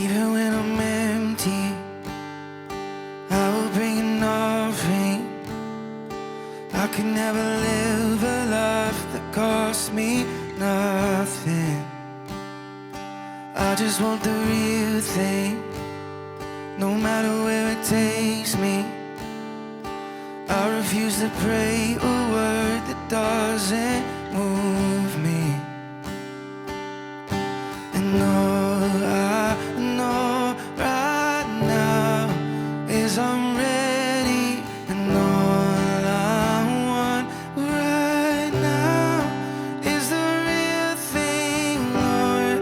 Even when I'm empty, I will bring an offering. I could never live a life that cost me nothing. I just want the real thing, no matter where it takes me. I refuse to pray a word that doesn't move me. And all I know right now is I'm ready. And all I want right now is the real thing, Lord.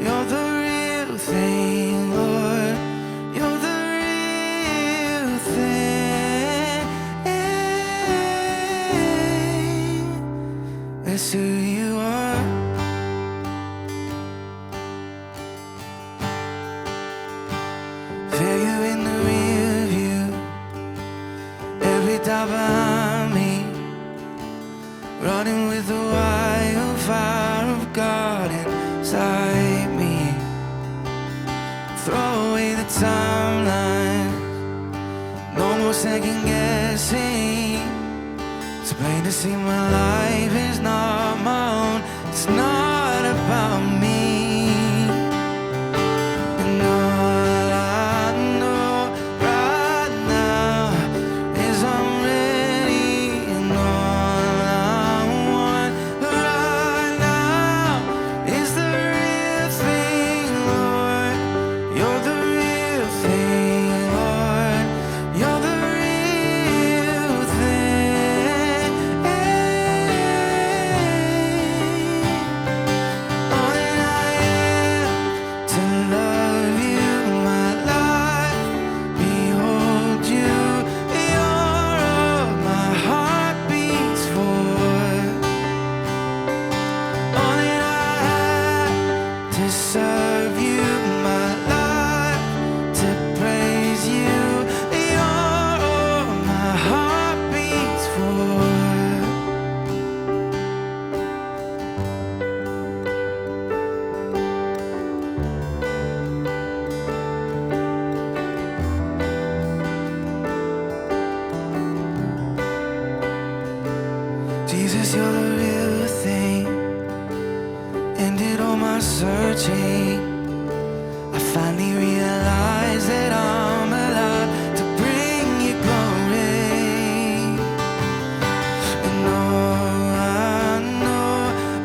You're the real thing, Lord. You're the real thing. It's who you are. Feel you in the rear view, every doubt behind me, running with the wildfire of God inside me. Throw away the timeline, no more second guessing. It's plain to see my life is not my own, it's not about me. And all I know right now is I'm ready. And all I want right now is the real thing, Lord. You're the real thing, Lord. You're the real thing. All that I am to love you, my life, behold you. You're all my heart beats for. All that I have to serve you, my life, to praise you. You're all my heart beats for. Jesus, you're the real thing. Ended all my searching. I finally realized that I'm alive to bring you glory. And all I know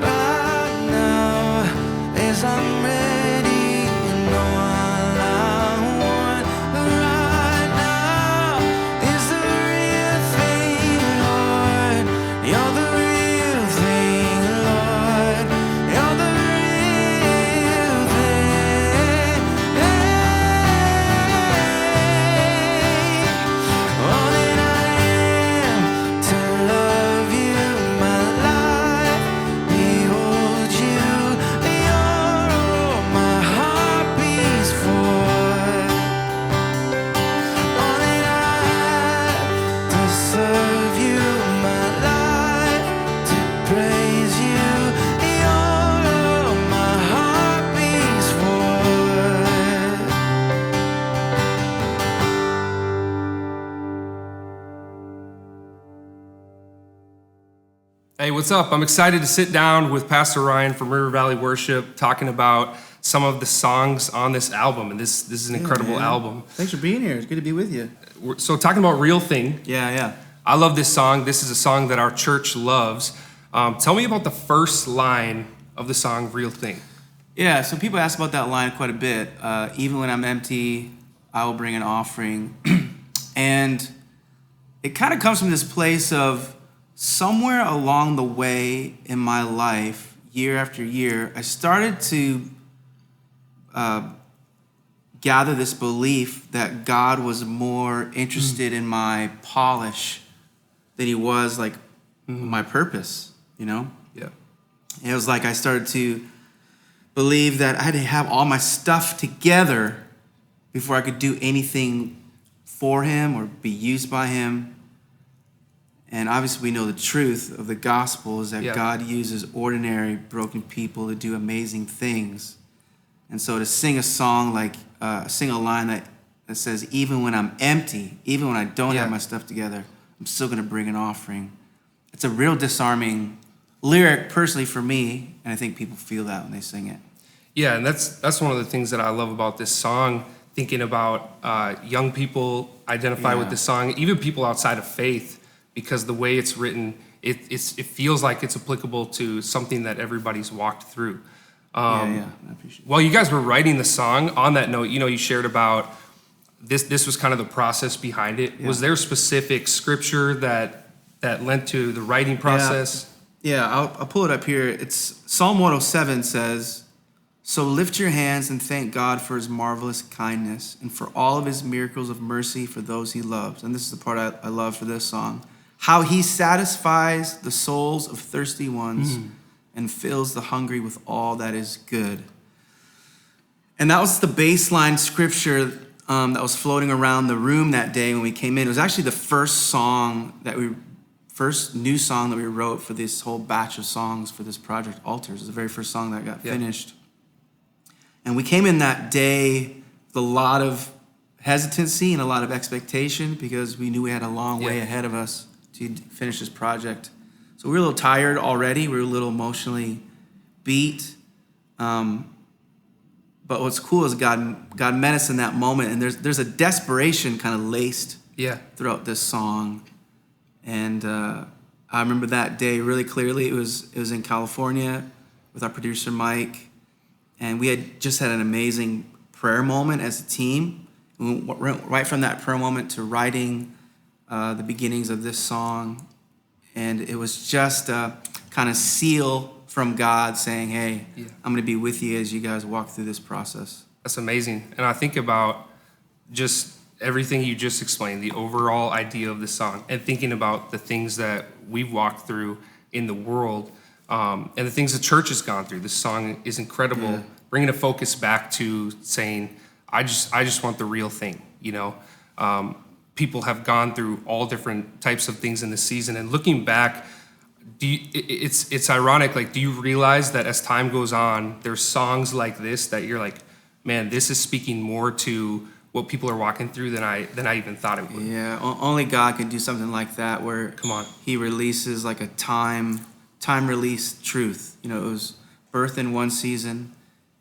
right now is I'm ready. And all I want right now is the real thing, Lord. You're the real thing, Lord. You're the real thing. All that I am to love you, my life, behold you. You're all my heart beats for. All that I have to serve you, my life, to praise you. You're all my heart beats for. Hey, what's up? I'm excited to sit down with Pastor Ryan from River Valley Worship talking about some of the songs on this album. And this is an incredible man. album. Thanks for being here. It's good to be with you. So talking about Real Thing, Yeah. I love this song. This is a song that our church loves. Tell me about the first line of the song Real Thing. Yeah, so people ask about that line quite a bit. Even when I'm empty, I will bring an offering. And it kind of comes from this place of somewhere along the way in my life, year after year, I started to gather this belief that God was more interested in my polish than he was like my purpose, you know? Yeah. It was like I started to believe that I had to have all my stuff together before I could do anything for him or be used by him. And obviously we know the truth of the gospel is that God uses ordinary, broken people to do amazing things. And so to sing a song like, sing a line that says, even when I'm empty, even when I don't have my stuff together, I'm still going to bring an offering. It's a real disarming lyric personally for me, and I think people feel that when they sing it. Yeah, and that's one of the things that I love about this song, thinking about young people identify with this song, even people outside of faith, because the way it's written, it feels like it's applicable to something that everybody's walked through. I appreciate it. While you guys were writing the song, on that note, you shared about this was kind of the process behind it. Yeah. Was there specific scripture that led to the writing process? Yeah, I'll pull it up here. It's Psalm 107 says, "So lift your hands and thank God for his marvelous kindness and for all of his miracles of mercy for those he loves." And this is the part I love for this song. "How he satisfies the souls of thirsty ones and fills the hungry with all that is good." And that was the baseline scripture that was floating around the room that day when we came in. It was actually the first new song that we wrote for this whole batch of songs for this project, Altars. It was the very first song that got finished. And we came in that day with a lot of hesitancy and a lot of expectation because we knew we had a long way ahead of us to finish this project. So we were a little tired already. We were a little emotionally beat. But what's cool is God met us in that moment, and there's a desperation kind of laced throughout this song. And I remember that day really clearly. It was in California with our producer Mike, and we had just had an amazing prayer moment as a team. We went right from that prayer moment to writing the beginnings of this song, and it was just a kind of seal from God saying, "Hey, I'm going to be with you as you guys walk through this process." That's amazing. And I think about just everything you just explained, the overall idea of this song, and thinking about the things that we've walked through in the world, and the things the church has gone through. This song is incredible, bringing a focus back to saying, I just want the real thing, People have gone through all different types of things in this season, and looking back, it's ironic. Like, do you realize that as time goes on, there's songs like this that you're like, man, this is speaking more to what people are walking through than I even thought it would. Yeah, only God can do something like that, where he releases like a time release truth. It was birthed in one season,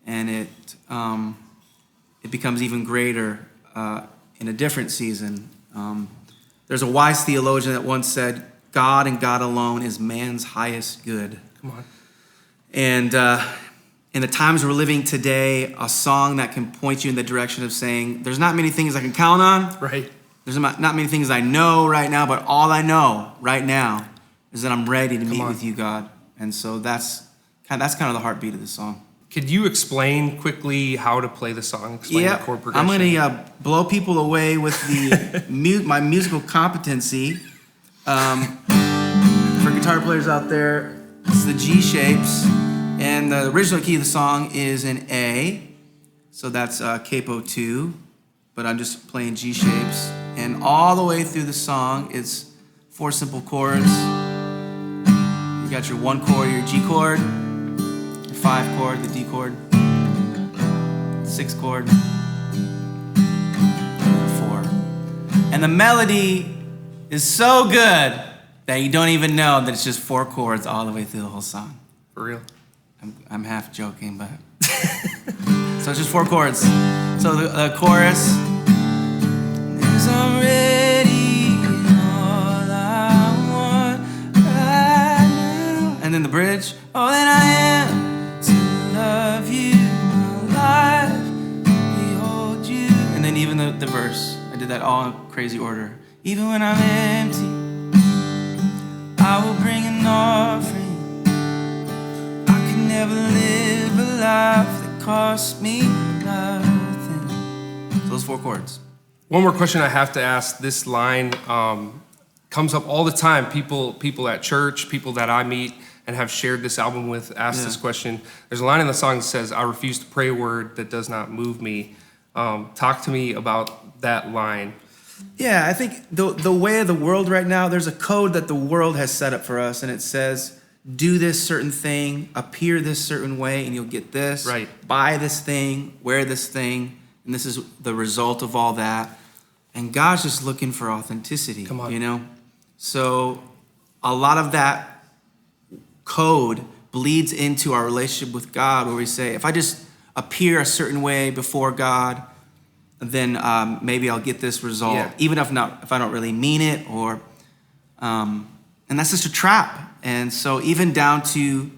and it becomes even greater in a different season. There's a wise theologian that once said, "God and God alone is man's highest good." Come on. And in the times we're living today, a song that can point you in the direction of saying, there's not many things I can count on. Right. There's not many things I know right now, but all I know right now is that I'm ready to meet with you, God. And so that's kind of the heartbeat of the song. Could you explain quickly how to play the song? Explain the chord progression. I'm going to blow people away with my musical competency. For guitar players out there, it's the G shapes, and the original key of the song is in A, so that's capo 2, but I'm just playing G shapes, and all the way through the song, it's 4 simple chords. You got your 1 chord, your G chord, your 5 chord, the D chord, 6 chord, and 4. And the melody is so good that you don't even know that it's just 4 chords all the way through the whole song. For real? I'm half joking, but so it's just 4 chords. So the chorus is already all I want right now, and then the bridge. Oh, then I am to love you, my life, behold you, and then even the verse. I did that all in crazy order. Even when I'm empty, I will bring an offering. I could never live a life that cost me nothing. So those 4 chords. One more question I have to ask. This line comes up all the time. People at church, people that I meet and have shared this album with, ask this question. There's a line in the song that says, "I refuse to pray a word that does not move me." Talk to me about that line. Yeah, I think the way of the world right now, there's a code that the world has set up for us, and it says do this certain thing, appear this certain way, and you'll get this. Right. Buy this thing, wear this thing, and this is the result of all that. And God's just looking for authenticity. Come on. You know? So a lot of that code bleeds into our relationship with God, where we say, if I just appear a certain way before God, then maybe I'll get this result, Yeah. even if I don't really mean it, or and that's just a trap. And so even down to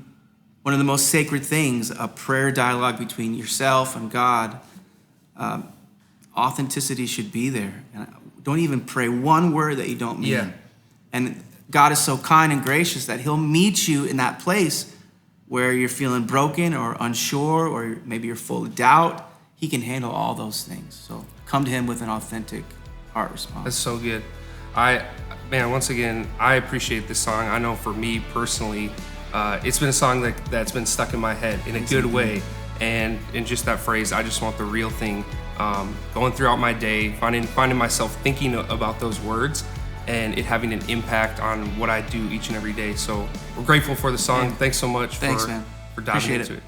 one of the most sacred things, a prayer dialogue between yourself and God, authenticity should be there. And don't even pray one word that you don't mean. Yeah. And God is so kind and gracious that he'll meet you in that place where you're feeling broken or unsure, or maybe you're full of doubt. He can handle all those things. So come to him with an authentic heart response. That's so good. Once again, I appreciate this song. I know for me personally, it's been a song that's been stuck in my head in a good way. And in just that phrase, I just want the real thing. Going throughout my day, finding myself thinking about those words and it having an impact on what I do each and every day. So we're grateful for the song. Man. Thanks so much Thanks, for man. diving Appreciate into it. it.